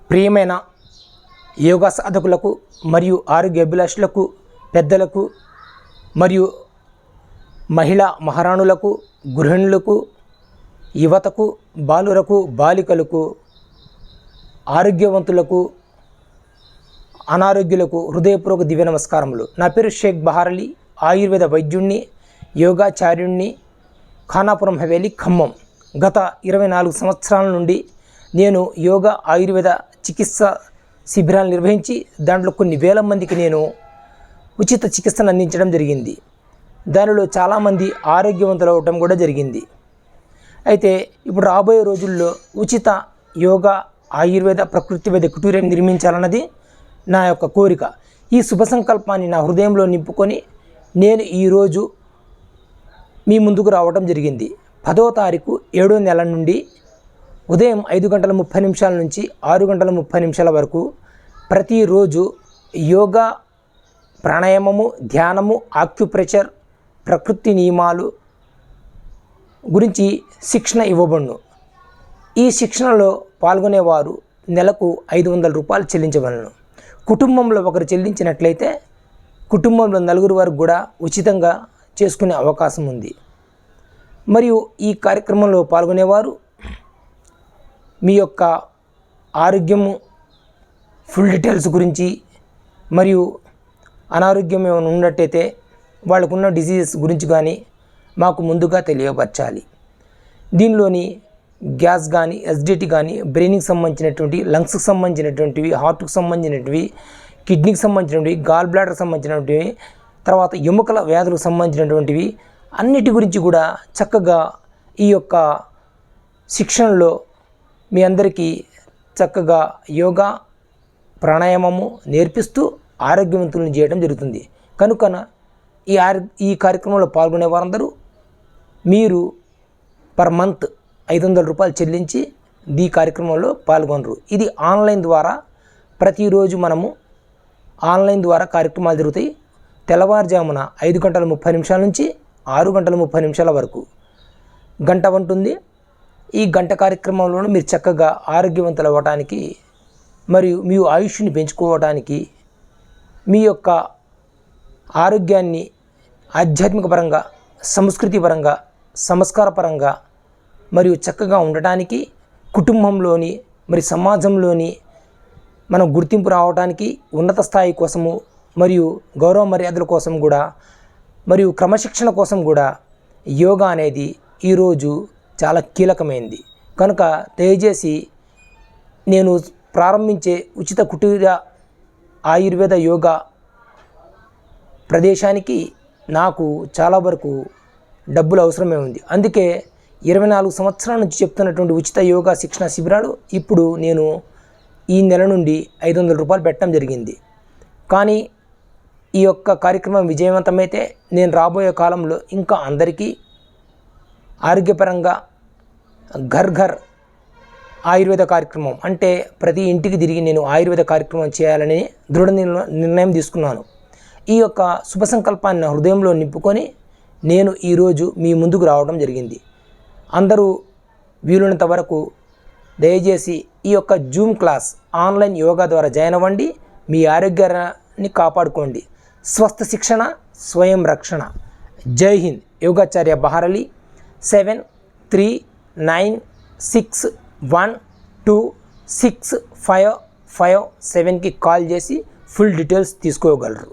ప్రియమైన యోగా సాధకులకు మరియు ఆరోగ్య అభిలాషులకు, పెద్దలకు మరియు మహిళా మహారాణులకు, గృహిణులకు, యువతకు, బాలురకు, బాలికలకు, ఆరోగ్యవంతులకు, అనారోగ్యులకు హృదయపూర్వక దివ్య నమస్కారములు. నా పేరు షేక్ బహార్ అలీ, ఆయుర్వేద వైద్యుణ్ణి, యోగాచార్యుణ్ణి, ఖానాపురం హవేలీ, ఖమ్మం. గత 24 సంవత్సరాల నుండి నేను యోగా ఆయుర్వేద చికిత్స శిబిరాలు నిర్వహించి దాంట్లో కొన్ని వేల మందికి నేను ఉచిత చికిత్సను అందించడం జరిగింది. దానిలో చాలామంది ఆరోగ్యవంతులు అవ్వటం కూడా జరిగింది. అయితే ఇప్పుడు రాబోయే రోజుల్లో ఉచిత యోగా ఆయుర్వేద ప్రకృతి వైద్య కుటీరం నిర్మించాలన్నది నా యొక్క కోరిక. ఈ శుభ సంకల్పాన్ని నా హృదయంలో నింపుకొని నేను ఈరోజు మీ ముందుకు రావడం జరిగింది. 10వ తారీఖు 7వ నెల నుండి ఉదయం 5:30 నుంచి 6:30 వరకు ప్రతిరోజు యోగా, ప్రాణాయామము, ధ్యానము, ఆక్యుప్రెషర్, ప్రకృతి నియమాలు గురించి శిక్షణ ఇవ్వబడును. ఈ శిక్షణలో పాల్గొనేవారు నెలకు 500 రూపాయలు చెల్లించవలను. కుటుంబంలో ఒకరు చెల్లించినట్లయితే కుటుంబంలో 4 వరకు కూడా ఉచితంగా చేసుకునే అవకాశం ఉంది. మరియు ఈ కార్యక్రమంలో పాల్గొనేవారు మీ యొక్క ఆరోగ్యము ఫుల్ డీటెయిల్స్ గురించి మరియు అనారోగ్యం ఏమైనా ఉన్నట్టయితే వాళ్ళకున్న డిసీజెస్ గురించి కానీ మాకు ముందుగా తెలియపరచాలి. దీనిలోని గ్యాస్ కానీ, ఎసిడిటీ కానీ, బ్రెయిన్కి సంబంధించినటువంటి, లంగ్స్కి సంబంధించినటువంటివి, హార్ట్కి సంబంధించినటువంటివి, కిడ్నీకి సంబంధించినటువంటివి, గాల్ బ్లాడర్కి సంబంధించినటువంటివి, తర్వాత ఎముకల వ్యాధులకు సంబంధించినటువంటివి అన్నిటి గురించి కూడా చక్కగా ఈ యొక్క శిక్షణలో మీ అందరికీ చక్కగా యోగా, ప్రాణాయామము నేర్పిస్తూ ఆరోగ్యవంతులను చేయడం జరుగుతుంది. కనుక ఈ కార్యక్రమంలో పాల్గొనే వారందరూ మీరు పర్ మంత్ 500 రూపాయలు చెల్లించి ఈ కార్యక్రమంలో పాల్గొనరు. ఇది ఆన్లైన్ ద్వారా ప్రతిరోజు మనము ఆన్లైన్ ద్వారా కార్యక్రమాలు జరుగుతాయి. తెల్లవారుజామున 5:30 నుంచి 6:30 వరకు గంట ఉంటుంది. ఈ గంట కార్యక్రమంలో మీరు చక్కగా ఆరోగ్యవంతులు అవ్వడానికి మరియు మీ ఆయుష్ని పెంచుకోవడానికి, మీ యొక్క ఆరోగ్యాన్ని ఆధ్యాత్మిక పరంగా, సంస్కృతి పరంగా, సంస్కార పరంగా మరియు చక్కగా ఉండటానికి, కుటుంబంలోని మరి సమాజంలోని మనం గుర్తింపు రావడానికి, ఉన్నత స్థాయి కోసము మరియు గౌరవ మర్యాదల కోసం కూడా మరియు క్రమశిక్షణ కోసం కూడా యోగా అనేది ఈరోజు చాలా కీలకమైంది. కనుక దయచేసి నేను ప్రారంభించే ఉచిత కుటీర ఆయుర్వేద యోగా ప్రదేశానికి నాకు చాలా వరకు డబ్బులు అవసరమే ఉంది. అందుకే 24 సంవత్సరాల నుంచి చెప్తున్నటువంటి ఉచిత యోగా శిక్షణ శిబిరాలు ఇప్పుడు నేను ఈ నెల నుండి 500 రూపాయలు పెట్టడం జరిగింది. కానీ ఈ యొక్క కార్యక్రమం విజయవంతమైతే నేను రాబోయే కాలంలో ఇంకా అందరికీ ఆరోగ్యపరంగా ఘర్ ఘర్ ఆయుర్వేద కార్యక్రమం, అంటే ప్రతి ఇంటికి తిరిగి నేను ఆయుర్వేద కార్యక్రమం చేయాలని దృఢ నిర్ణయం తీసుకున్నాను. ఈ యొక్క శుభ సంకల్పాన్ని నా హృదయంలో నింపుకొని నేను ఈరోజు మీ ముందుకు రావడం జరిగింది. అందరూ వీలున్నంత వరకు దయచేసి ఈ యొక్క జూమ్ క్లాస్ ఆన్లైన్ యోగా ద్వారా జాయిన్ అవ్వండి. మీ ఆరోగ్యాన్ని కాపాడుకోండి. స్వస్థ శిక్షణ, స్వయం రక్షణ. జై హింద్. యోగాచార్య బహార్ అలీ. 7396126557కి కాల్ చేసి ఫుల్ డీటెయిల్స్ తీసుకోగలరు.